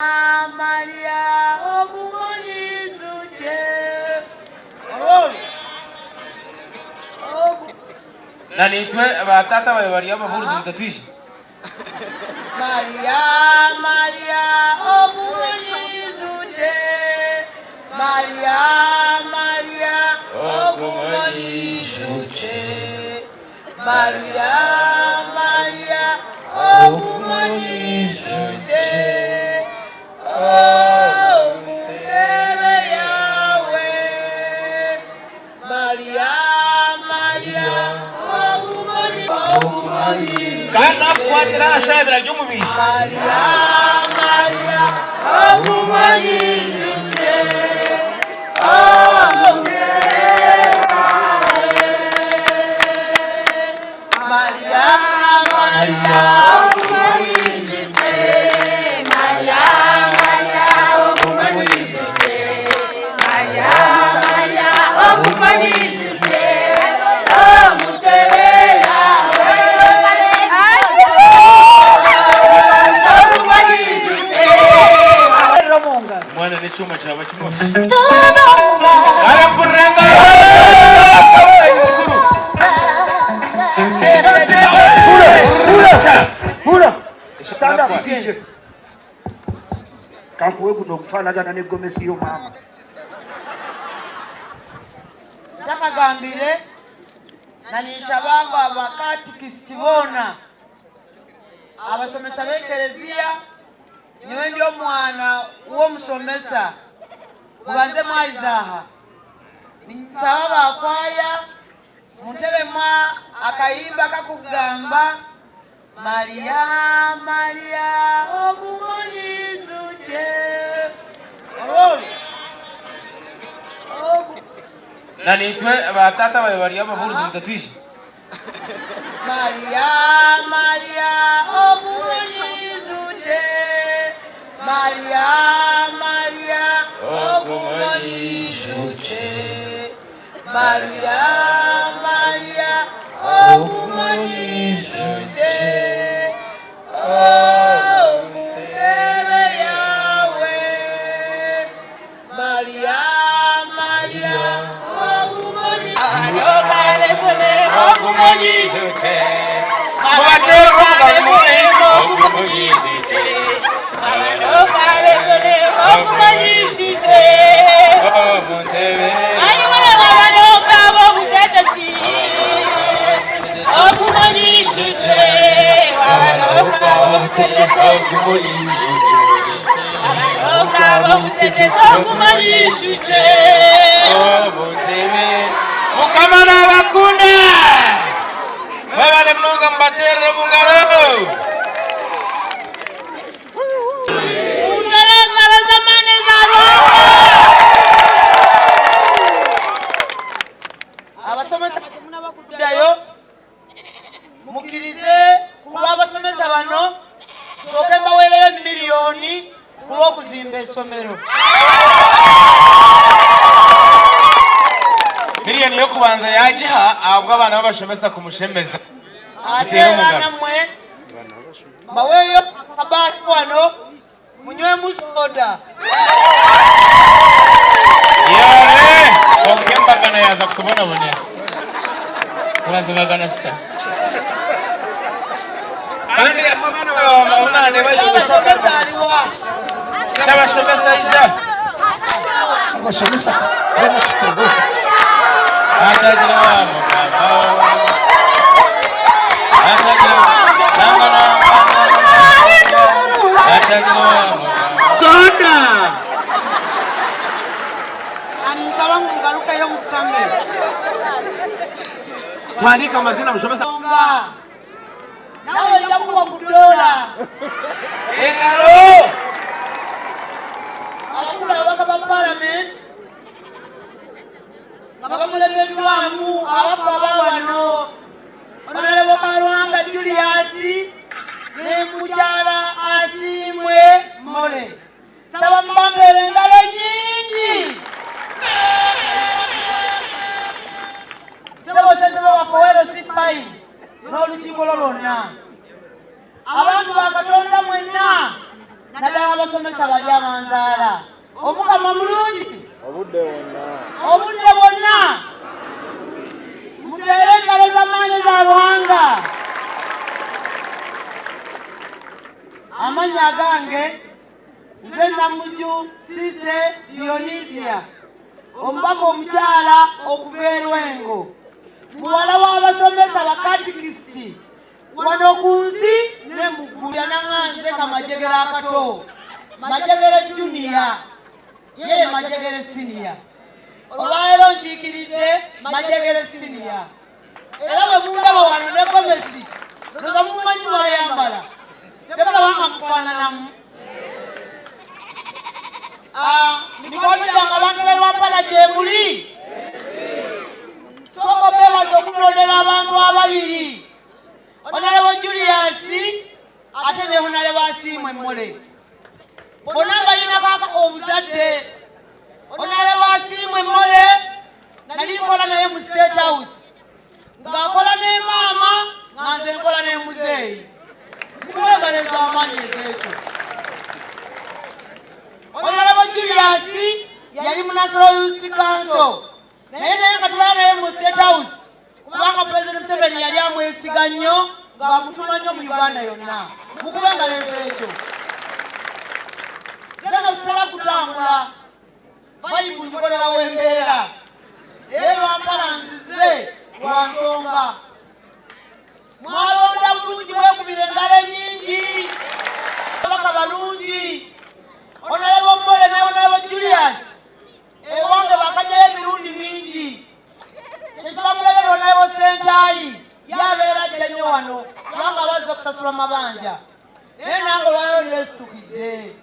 Maria obumonyizuche na nitwe abatata bawe bari abahuruzi mutatwishe Maria obumonyizuche Maria obumonyizuche Maria obumonyizuche kana kuatira ashabira ry'umubiri Maria obumonyizuche Maria mwana ni chuma cha bachimo stand up DJ kankuwe kuno kufanagana ne Gomez yo mama takagambire nanisha bango abakati kisitibona abasomesa b'ekereziya niwe ndio mwana uwo musomesa mubanze mwayizaha nsaba bakwaya munterema akayimba kakugamba Maria obumonyizuche na nitwe abatata bawe bari abahuruzi mutatwishe Maria obumonyizuche Maria obumonyizuche Maria obumonyizuche Mutebe yawe Maria obumonyizuche mukamana abakunda babane mnonga mbatere bungaro utarengara zamane zabo abasomesa munabakudayo mukirize kuba abasomesa bano soke mbawereyo miliyoni kuba kuzimba esomero miliyoni yo kubanza yajiha ahubwo abana babashomesa kumushemeza ate abana mwe mbaweyo kabati wano munywe musoda yare onkembagana yaza kutubona boneza urazibagana sita kandi amabana bamunane abasomesa aliwa shabashomesa isha abashomesa bana kitabo atagira wamo Tonda anisaba ngaruka yo mustambe twandika amazina mushomesa nawe ndakuwa kudola engalo abakula bakaba parliament ngabamulebedwamu abafaba wano Honorable Kalwanga Julius ne mukyala Asimwe Mole saba mbambere engalo nyingi sebo sente bawafowero C5 n'olukiiko lwonna abantu bakatonda mwenna naddala abasomesa bali amanzaala. Omukama mulungi obudde bwonna. Muteere engalo z'amaanyi za Ruhanga. Amannya gange nze Namujju Cissy Dionisia, omubaka omukyala okuva e Lwengo, muwala w'abasomesa bakatikisiti wano ku nsi ne muggulu. Yanaŋŋanze Kamajegere akato, Majegere junior, ye Majegere senior. Olwaleero nkiikiridde Majegere senior. Era bwe mundaba wano ne gomesi ndoza mumanyi bwayambala temulabanga mufaananamu. Mikono gyange abantu b'e Lwampala gye muli. Sooka beebaza okulondera abantu ababiri, Honorable Julius ate ne Honorable Asiimwe Mmole. Bonna mbalina kaaka obuzadde. Honorable Asiimwe Mmole nali nkola naye mu State House, ng'akola ne maama nga nze nkola ne muzeeyi. Nkwegaleza amaanyi ez'ekyo. Honorable Julius yali mu National Youth Council, naye nga tubeera naye mu State House kubanga President Museveni yali amwesiga nnyo ng'amutuma nnyo mu Uganda yonna. Mukube engalezo ekyo. Zeno sitala kutambula bayibu njikolera w'embeera. Naye Lwampala nzize lwa nsonga. Mwalonda bulungi mwekubira engalo ennyingi. Ababaka balungi. Honorable Mmole ne Honorable Julius ewange bakajjayo emirundi mingi. Kyekibamulabira Honorable Sentayi yabeera ajja nnyo wano kubanga bazze kusasula mabanja. Naye nange olwayo neesitukidde.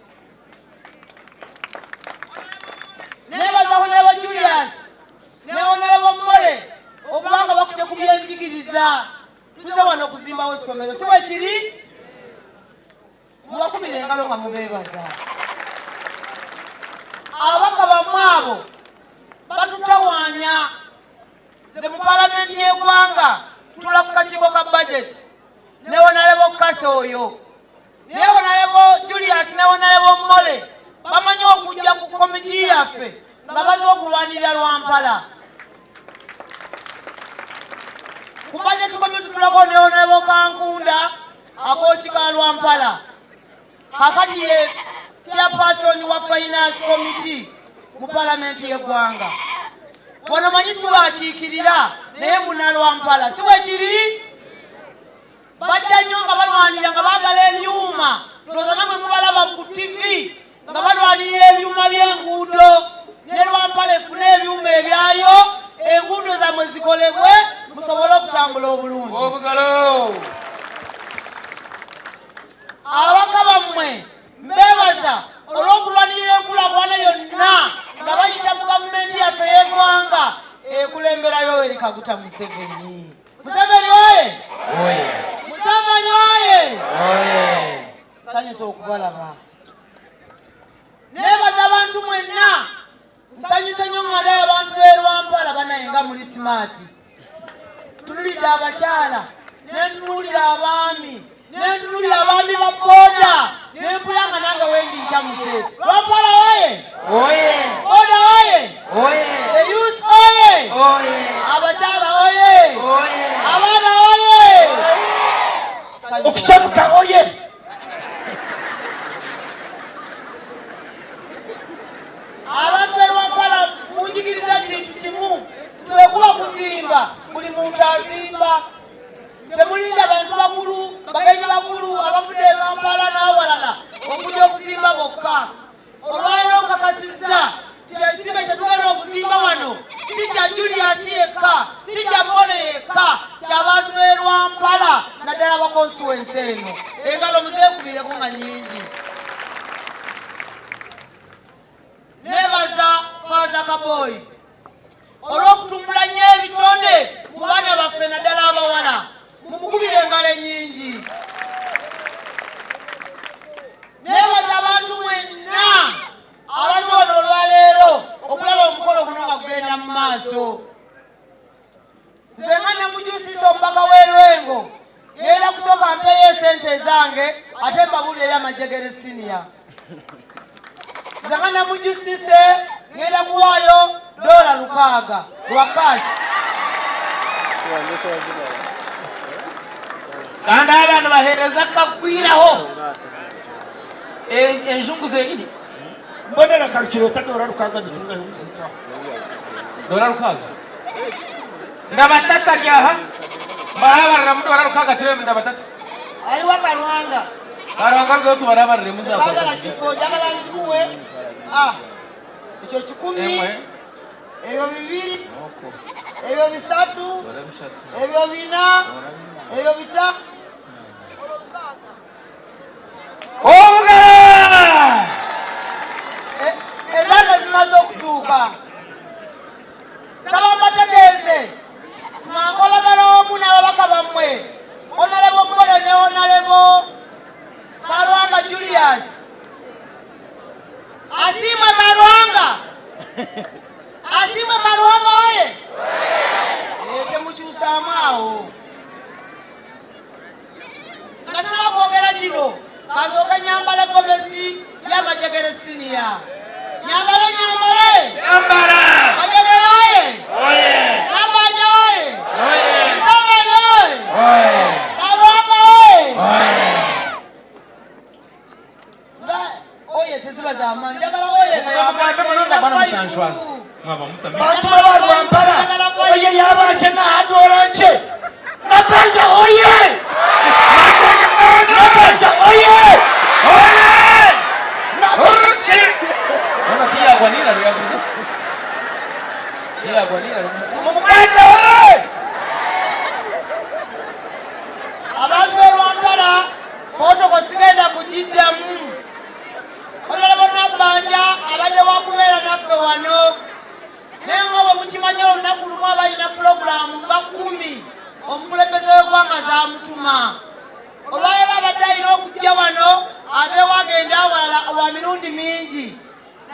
Neebaza Honorable Julius ne Honorable Mmole okubanga bakutya ku byenjigiriza. Tuze wano okuzimbawo essomero, si bwe kiri? Mubakubira engalo nga mubeebaza. Ababaka bammwe abo batutawaanya. Nze mu Paalamenti y'eggwanga tula ku kakiiko ka budget ne Honorable Kase oyo, ne Honorable Julius ne Honorable Mmole bamanyi okujja ku komiti yaffe nga baze okulwanirira Lwampala. Ku budget committee tulako ne Honorable Kankunda akooki ka Lwampala, kakati ye chairperson wa finance committee mu Paalamenti y'eggwanga. Wano manyi si baakiikirira naye muna Lwampala, si bwe kiri? Badda nnyo nga balwanira nga baagala ebyuma. Ndowooza namwe mubalaba ku TV nga balwanirira ebyuma by'enguudo, ne Lwampala efune ebyuma ebyayo, enguudo zammwe zikolebwe musobole okutambula obulungi. Ababaka bammwe mbeebaza olw'okulwanirira enkulaakulana yonna nga bayita mu gavumenti yaffe y'eggwanga ekulembera Yoweri Kaguta Museveni. Museveni oye! Museveni oye! Nsanyusa okubalaba. Neebaza abantu mwenna. Nsanyuse nnyo nga ndaba abantu b'e Lwampala banaye nga muli simaati. Tunulidde abakyala, ne ntunuulira abaami, ne ntunuulira abaami ba booda, ne mpulanga nange wendi nkyamuse. Lwampala oye! Booda oye! The youth oye! Abakyala oye! Abaana oye! Okukyamuka oye! Abantu b'e Lwampala munjigiriza kintu kimu, twekuba kuzimba, buli muntu azimba. Temulinda bantu bakulu, bagenyi bakulu abavudde e Kampala n'awalala okujja okuzimba bokka. Olwaleero nkakasizza nti ekizimbe kye tugenda okuzimba wano si kya Julius yekka, si kya Mmole yekka, ky'abantu b'e Lwampala naddala ba constituency eno. Engalo muzeekubireko nga nnyingi. Neebaza Faaza Kaboyi olw'okutumbula nnyo ebitonde mu baana baffe naddala abawala. Mumukubire engalo ennyingi. Neebaza abantu mwenna abaze wano olwaleero okulaba omukolo guno nga gugenda mu maaso. Nze nga Namujju Cissy omubaka w'e Lwengo ngenda kusooka mpeeyo esente zange ate mbabuli amawulire y'amajegere senior zanga namujusise ngenda kuwaayo $6 lwa cash kandi abantu bahereza kakwiraho enjungu zenyini mbonera kalkuleta $6 bizinga $6 ndabatata ryaha barabarira mu $6 tireme ndabatata aliwo Karwanga Karwanga rwo tubarabarire muzakora sagala kiko jagala nkuwe ekyo 10 ebyo 2 ebyo 3 ebyo 4 ebyo 5 Obugala ezanga zimaze okutuuka saba mbategeeze nkolagana omu n'ababaka bammwe Honorable Mbole ne Honorable Karwanga Julius asimwe Karwanga oye temukyusaamu awo nga sinaba kwogera kino kasooke nyambale gomesi y'amajegere senior nyambale majegere oye Nambanja oye Museveni oye Karwanga oye teziba z'amaanyi njagala oye bantu babalwampala oye yabache nahadola nche Nambanja oye Nambanja oye Ona pia kwa nini aliyaguza? Pia kwa nini? abantu b'Olwampala protocol sigenda kugiddamu Honorable Nambanja abadde wakubeera naffe wano naye nga bwe mukimanyi olunaku lumu abalina pulogulaamu nga 10 omukulembeze w'eggwanga z'amutuma olwaleero abadde alina okujja wano abeewo agenda awalala wa mirundi mingi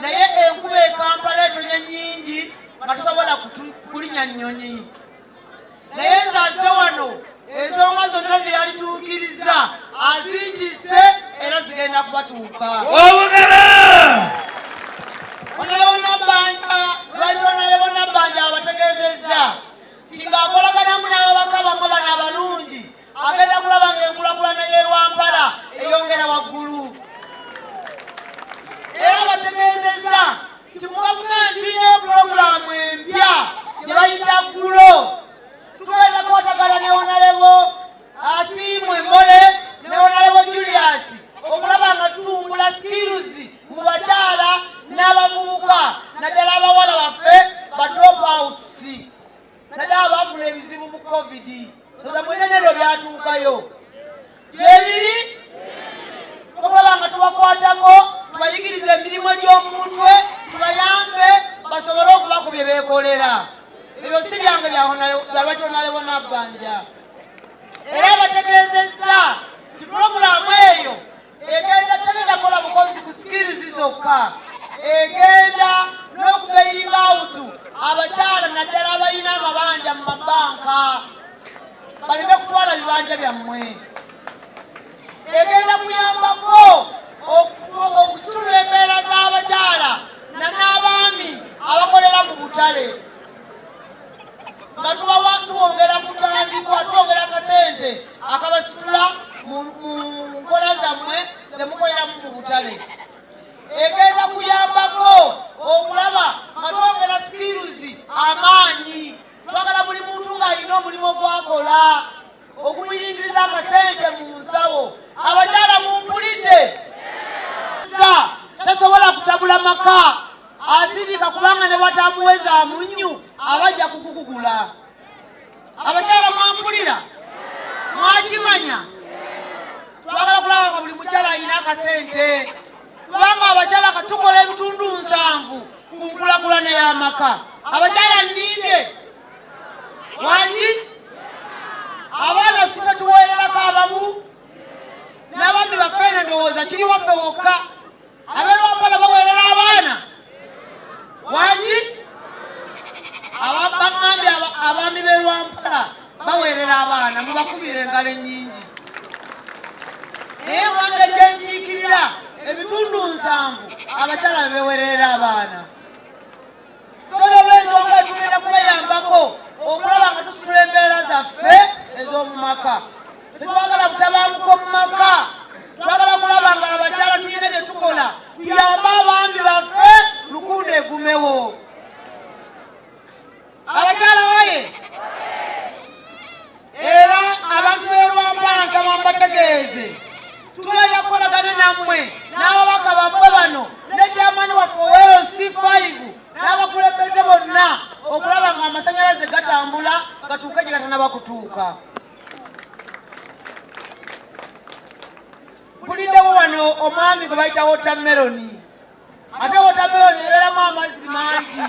naye enkuba Kampala etonye nnyingi nga tosobola kulinya nnyonyi naye nze azze wano ensonga zonna ze yalituukiriza azintise era zigenda kubatuuka Honorable Nambanja abategeezezza nti ng'akolaganamu n'ababaka bamwe bano abalungi agenda kulaba ng'enkulaakulana y'e Lwampala eyongera waggulu era abategeezezza nti mu gavumenti tulina pulogulaamu empya gye bayita Ggulo tugenda kwotagana ne Honorable Asimwe Mbole ne Honorable Julius okulaba nga tutumbula skills mu bakyala n'abavubuka naddala abawala baffe ba drop outs naddala baafuna ebizibu mu covid oza mwenenero byatuukayo gyebiri okulaba nga tubakwatako tubayigiriza emirimu egy'omu mutwe tubayambe basobole okuba ku bye beekolera ebyo si byange bya Honorable Nambanja era bategeezezza nti pulogulaamu eyo tegenda kola bukozi ku skills zokka egenda n'okubairinga awutu abakyala naddala abalina amabanja mu mabanka baleme kutwala bibanja byammwe egenda kuyambako okusitula embeera z'abakyala n'abaami abakolera mu butale nga tuwongera kutandikwa tuwongera akasente akabasitula mu nkola zammwe zemukoleramu mu butale egenda kuyambako okulaba nga twongera skills amaanyi twagala buli muntu ng'alina omulimu gwakola okumuyingiriza akasente mu nsawo abakyala mumpulidde tasobola kutabula maka asirika kubanga ne batamuweza amunyu abajja kukukugula abakyala mwampulira mwakimanya twagala kulaba nga buli mukyala alina akasente kubanga abakyala katukola ebitundu 7 ku nkulakulana y'amaka abakyala nnimbye wandi abaana sife tuweererako abamu n'abami baffe eno ndowooza kiri waffe wokka ab'e Lwampala baweerera abaana wandi baŋŋambye abaami b'e Lwampala baweerera abaana mubakubira engalo ennyingi naye wange gye bitundu 7 abakyala bewerera abaana. Sono b'ensonga tugenda kubayambako okulaba nga tusitula embeera zaffe ez'omu maka. Tetwagala butabaamuko mu maka, twagala kulaba nga abakyala tulina bye tukola tuyamba abaami baffe lukundo egumewo. Abakyala waye era abantu b'Erwampala nsaba mbategeeze tugenda kukolagana nammwe n'ababaka bammwe bano ne kyamaani waffe owero C5 n'abakulembeze bonna okulaba nga amasanyalaze gatambula gatuuke gye gatanaba kutuuka. Kuliddewo wano omwami gwe bayita wotameroni. Ate wotameroni ebeeramu amazzi mangi.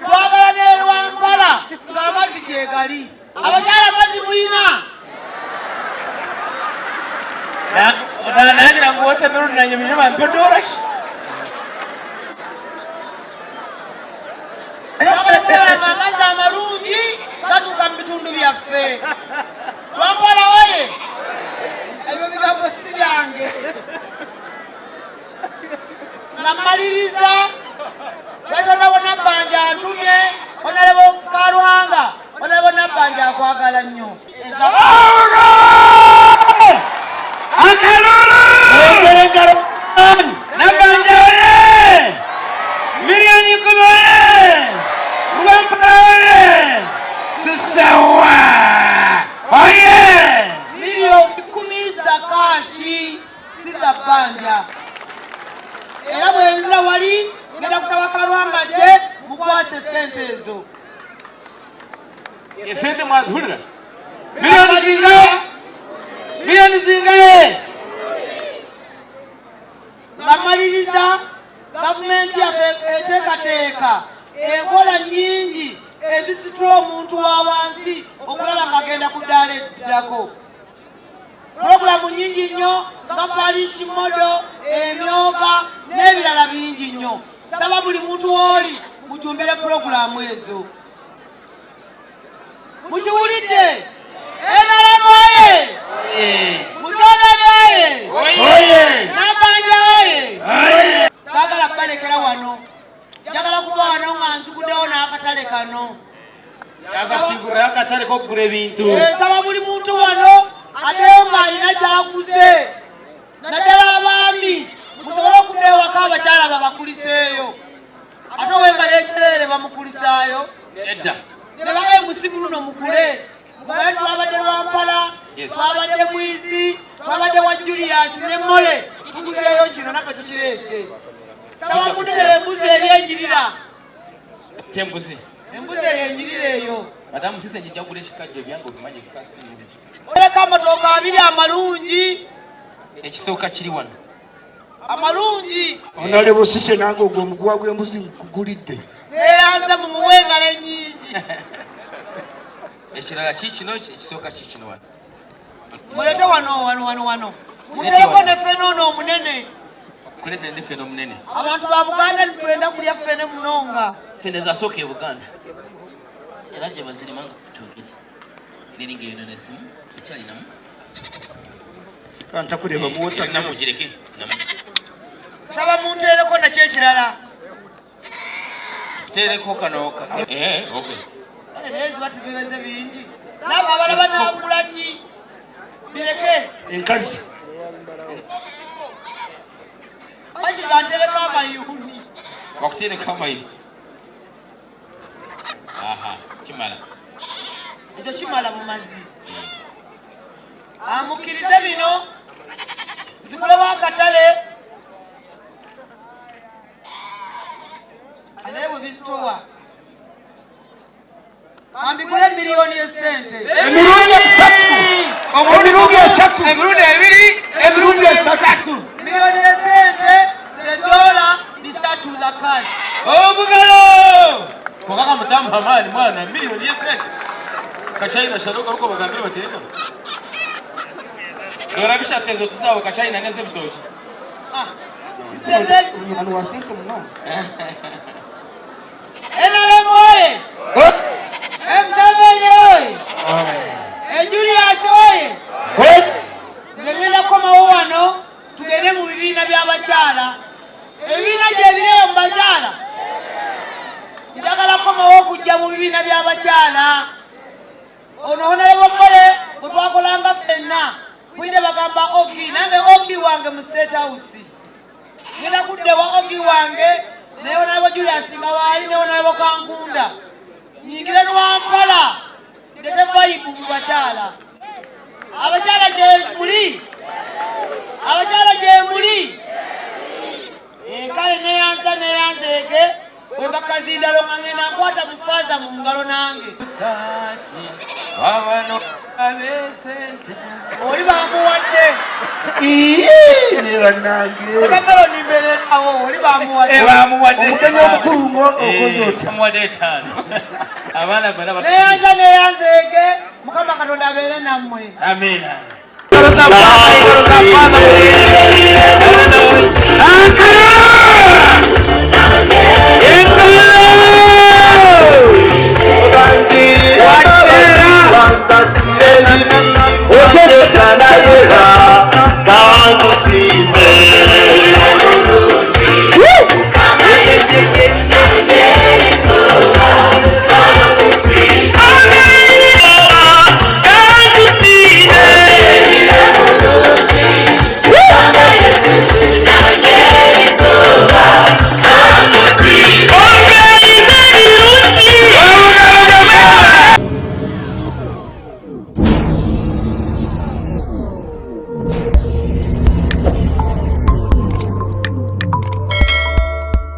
Twagala n'Erwampala ng'amazzi gyegali. Abakyala amazzi muyina? Nagira ngo wotameroni nanyumije bampedora ki? Twagala kulaba nga amazzi amalungi gatuuka mu bitundu byaffe. Rwampala oye! Ebyo bigambo si byange. Namaliriza Katonda Nabbanja antumye Honorable Kalwanga. Honorable Nabbanja akwagala nnyo. Nabbanja oye! Milioni 10 oye! Rwampala oye! Sisawa oye! Milioni 10 za kashi si za bbanja. Era bwenzira wali ngenda kusaba Kalwanga gye mukwase sente ezo. Esente mwazihulira? Milioni zingaye! Bamaliriza gavumenti yaffe eteekateeka enkola nnyingi ezisitula omuntu wa wansi okulaba ng'agenda ku ddaala eddako. Pulogulamu nnyingi nnyo nga palishi modo, emyoga n'ebirala bingi nnyo. Saba buli muntu w'oli mujumbire pulogulamu ezo. Mukiwulidde? NRM oye! Museveni oye! Nabbanja oye! Saagala kubalekera wano. Njagala kuba wano nga nziguddewo n'akatale kano. Yakakigurira akatale k'okugula ebintu. Nsaba buli muntu wano ateyo ng'alina kyaguze. Naddala abaami musobole okudda ewaka abakyala babakuliseeyo. Ate owenga n'ekirere bamukulisaayo. Edda. Ne bagaye musimu luno mukule. Mugabe twabadde Rwampala, twabadde Mwizi, twabadde wa Julius ne Mole. Tuguzeeyo kino naffe tukireese. Saba mundekere embuzi eryenjirira. Tembuzi. Embuzi eryenjirira eyo. Madamu sise njija kugula ekikajjo byange obimanyi kukasimu. Oleka amatooka 2 amalungi. Ekisooka kiri wano. Amalungi. Onalebo sise nange ogwo omuguwa gw'embuzi nkugulidde. Neyanze mu muwengala ennyingi. Ekirala kikino ekisooka kikino wano. Mulete wano. Mutereko ne ffene ono omunene. Kuleetera ne ffene omunene. Abantu ba Buganda nitwenda kulya ffene munonga. Ffene zasooka e Buganda. Era gye bazirimanga kutuukire. Nini ng'eno n'essimu ekyalinamu. Kantakuleba muwota. Namu gireke. Namu. Saba muntereko nakyo ekirala. Tereko kano ka. Okay. Ezi bati biweze bingi. Nabo abalaba n'agula ki? Bireke. Enkazi. Baki bantereko amayuuni. Bakutereka amayi. Aha, kimala. Ekyo kimala mu mazzi. Amukkirize bino zikulewo akatale anaye bwe bizitowa ambigule miliyoni esente Emirundi 3. Emirundi 3. Emirundi 2. Emirundi 3. miliyoni esente $3 za cash. Obugalo! Kokaka mutamba amani mwana milioni yesente. Kachina sharuka ruko bagambye batereka. Dora bishatezo tuzawe kachina neze bitoki. Unyano wasente mno. NRM oye! M7 oye! Julius oye! Ngenda komawo wano tugende mu 2 bibiina by'abakyala ebibiina gyebireyo mu bakyala njagala komawo okujja mu bibiina by'abakyala ono Honorable Kole bwe twakolanga ffenna kuyinde bagamba Ogi nange Ogi wange mu State House ngenda kuddewa Ogi wange naye Honorable Julius nga waali ne Honorable Kankunda nyingire Lwampala ndete vibe mu bakyala abakyala gye muli abakyala gye muli kale neyanzeege bwe bakazindalo nga ngenda nkwata mufaaza mu ngalo nange oli bamuwadde ne bannange ekagalo nimbereawo oli bamuwadde omugenyi omukulu ng'okoze otya neyanzeege Mukama Katonda abeere nammwe Amina.